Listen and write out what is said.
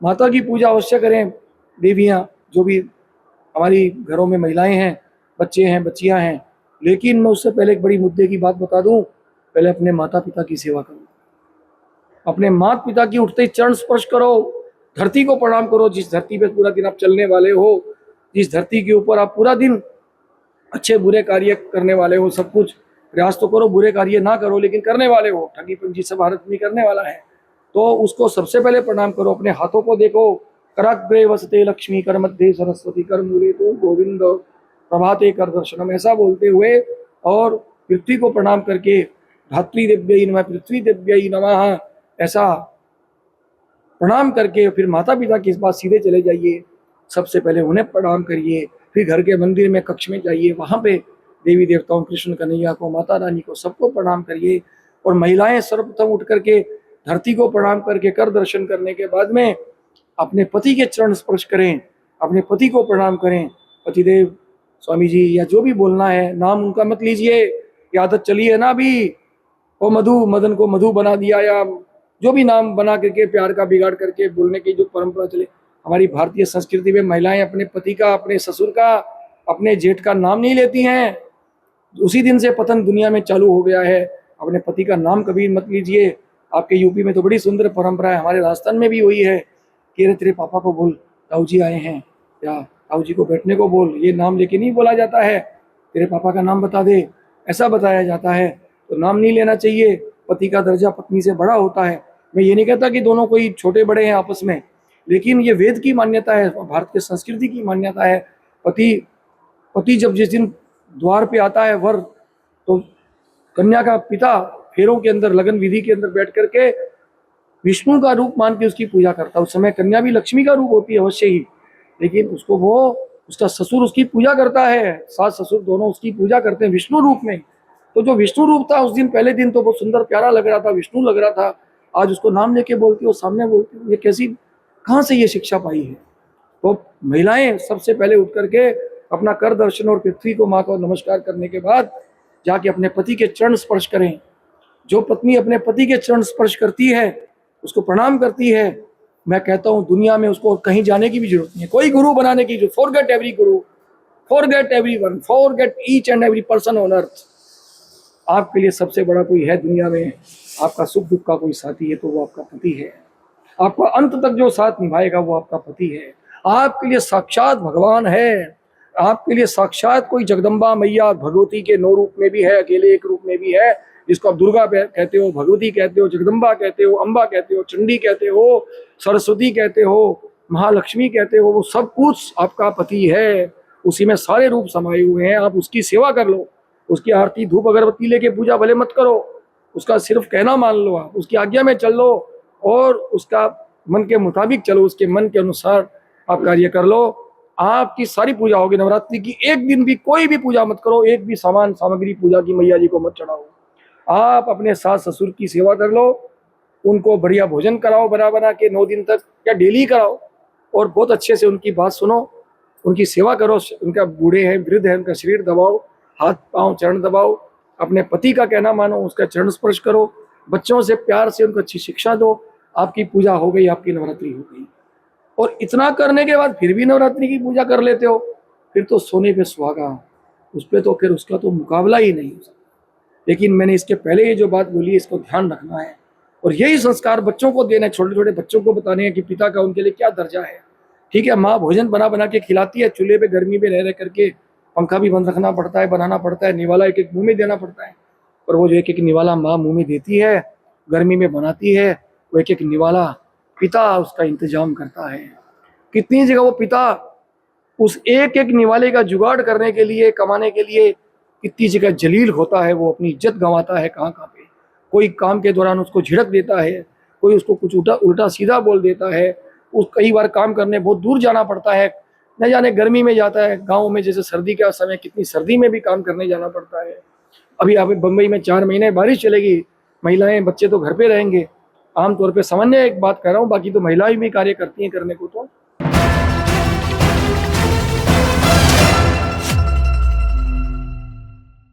माता की पूजा अवश्य करें। देवियाँ जो भी हमारी घरों में महिलाएं हैं, बच्चे हैं, बच्चियां हैं, लेकिन मैं उससे पहले एक बड़ी मुद्दे की बात बता दूं, पहले अपने माता पिता की सेवा करो। अपने माता पिता की उठते ही चरण स्पर्श करो, धरती को प्रणाम करो, जिस धरती पे पूरा दिन आप चलने वाले हो, जिस धरती के ऊपर आप पूरा दिन अच्छे बुरे कार्य करने वाले हो। सब कुछ प्रयास तो करो, बुरे कार्य ना करो, लेकिन करने वाले हो, ठगी पंजी सब भारत में करने वाला है, तो उसको सबसे पहले प्रणाम करो। अपने हाथों को देखो, कराग्रे वसते लक्ष्मी, कर मध्य सरस्वती, कर मूले तो गोविंद, प्रभाते कर दर्शनम, ऐसा बोलते हुए और पृथ्वी को प्रणाम करके धात्री देव्यै नमः, पृथ्वी देव्यै नमः, ऐसा प्रणाम करके फिर माता पिता के पास सीधे चले जाइए। सबसे पहले उन्हें प्रणाम करिए, फिर घर के मंदिर में कक्ष में जाइए, वहाँ पे देवी देवताओं, कृष्ण कन्हैया को, माता रानी को, सबको प्रणाम करिए। और महिलाएं सर्वप्रथम उठ करके धरती को प्रणाम करके कर दर्शन करने के बाद में अपने पति के चरण स्पर्श करें, अपने पति को प्रणाम करें। पतिदेव, स्वामी जी, या जो भी बोलना है, नाम उनका मत लीजिए, ये आदत चली है ना अभी, वो मधु, मदन को मधु बना दिया, या जो भी नाम बना करके प्यार का बिगाड़ करके बोलने की जो परंपरा चले। हमारी भारतीय संस्कृति में महिलाएं अपने पति का, अपने ससुर का, अपने जेठ का नाम नहीं लेती हैं। उसी दिन से पतन दुनिया में चालू हो गया है। अपने पति का नाम कभी मत लीजिए। आपके यूपी में तो बड़ी सुंदर परंपरा है, हमारे राजस्थान में भी हुई है कि अरे तेरे पापा को बोल, ताऊ जी आए हैं, या ताऊ जी को बैठने को बोल, ये नाम लेके नहीं बोला जाता है, तेरे पापा का नाम बता दे, ऐसा बताया जाता है। तो नाम नहीं लेना चाहिए। पति का दर्जा पत्नी से बड़ा होता है। मैं ये नहीं कहता कि दोनों कोई छोटे बड़े हैं आपस में, लेकिन ये वेद की मान्यता है, भारत के संस्कृति की मान्यता है। पति जब जिस दिन द्वार पे आता है वर, तो कन्या का पिता फेरों के अंदर, लगन विधि के अंदर बैठ करके विष्णु का रूप मान के उसकी पूजा करता है। उस समय कन्या भी लक्ष्मी का रूप होती है अवश्य ही, लेकिन उसका ससुर उसकी पूजा करता है, सास ससुर दोनों उसकी पूजा करते हैं विष्णु रूप में। तो जो विष्णु रूप था उस दिन, पहले दिन तो बहुत सुंदर प्यारा लग रहा था, विष्णु लग रहा था, आज उसको नाम लेके बोलती हो, सामने बोलती हो, ये कैसी, कहाँ से ये शिक्षा पाई है। तो महिलाएं सबसे पहले उठ करके अपना कर दर्शन और पृथ्वी को, माँ को नमस्कार करने के बाद जाके अपने पति के चरण स्पर्श करें। जो पत्नी अपने पति के चरण स्पर्श करती है, उसको प्रणाम करती है, मैं कहता हूँ दुनिया में उसको कहीं जाने की भी जरूरत नहीं है, कोई गुरु बनाने की। जो forget every Guru, forget everyone, forget each and every person on earth. आपके लिए सबसे बड़ा कोई है दुनिया में, आपका सुख दुख का कोई साथी है तो वो आपका पति है। आपका अंत तक जो साथ निभाएगा वो आपका पति है। आपके लिए साक्षात भगवान है। आपके लिए साक्षात कोई जगदम्बा मैया, भगवती के 9 रूप में भी है, अकेले एक रूप में भी है, जिसको आप दुर्गा कहते हो, भगवती कहते हो, जगदम्बा कहते हो, अम्बा कहते हो, चंडी कहते हो, सरस्वती कहते हो, महालक्ष्मी कहते हो, वो सब कुछ आपका पति है। उसी में सारे रूप समाये हुए हैं। आप उसकी सेवा कर लो, उसकी आरती धूप अगरबत्ती लेके पूजा भले मत करो, उसका सिर्फ कहना मान लो, आप उसकी आज्ञा में चल लो और उसका मन के मुताबिक चलो, उसके मन के अनुसार आप कार्य कर लो, आपकी सारी पूजा होगी। नवरात्रि की एक दिन भी कोई भी पूजा मत करो, एक भी सामान सामग्री पूजा की मैया जी को मत चढ़ाओ। आप अपने सास ससुर की सेवा कर लो, उनको बढ़िया भोजन कराओ बना बना के 9 दिन तक, या डेली कराओ, और बहुत अच्छे से उनकी बात सुनो, उनकी सेवा करो। उनका बूढ़े हैं, वृद्ध हैं, उनका शरीर दबाओ, हाथ पांव चरण दबाओ, अपने पति का कहना मानो, उसका चरण स्पर्श करो, बच्चों से प्यार से उनको अच्छी शिक्षा दो। आपकी पूजा हो गई, आपकी नवरात्रि हो गई। और इतना करने के बाद फिर भी नवरात्रि की पूजा कर लेते हो, फिर तो सोने पे सुहागा, उस पर तो फिर उसका तो मुकाबला ही नहीं हो सकता। लेकिन मैंने इसके पहले ये जो बात बोली, इसको ध्यान रखना है, और यही संस्कार बच्चों को देना है। छोटे छोटे बच्चों को बताने हैं कि पिता का उनके लिए क्या दर्जा है। ठीक है, माँ भोजन बना बना के खिलाती है, चूल्हे पे गर्मी में रह रह करके, पंखा भी बंद रखना पड़ता है, बनाना पड़ता है, निवाला एक एक मुंह में देना पड़ता है, और वो जो एक एक निवाला माँ मुंह में देती है, गर्मी में बनाती है, वो एक एक निवाला पिता उसका इंतजाम करता है। कितनी जगह वो पिता उस एक एक निवाले का जुगाड़ करने के लिए, कमाने के लिए कितनी जगह जलील होता है, वो अपनी इज्जत गंवाता है कहाँ कहाँ पे। कोई काम के दौरान उसको झिड़क देता है, कोई उसको कुछ उल्टा सीधा बोल देता है। उस कई बार काम करने बहुत दूर जाना पड़ता है, न जाने गर्मी में जाता है, गाँव में जैसे सर्दी का समय, कितनी सर्दी में भी काम करने जाना पड़ता है। अभी आप बम्बई में 4 महीने बारिश चलेगी, महिलाएं बच्चे तो घर पे रहेंगे। आमतौर पे सामान्य एक बात कर रहा हूँ, बाकी तो महिलाएं भी कार्य करती हैं करने को तो।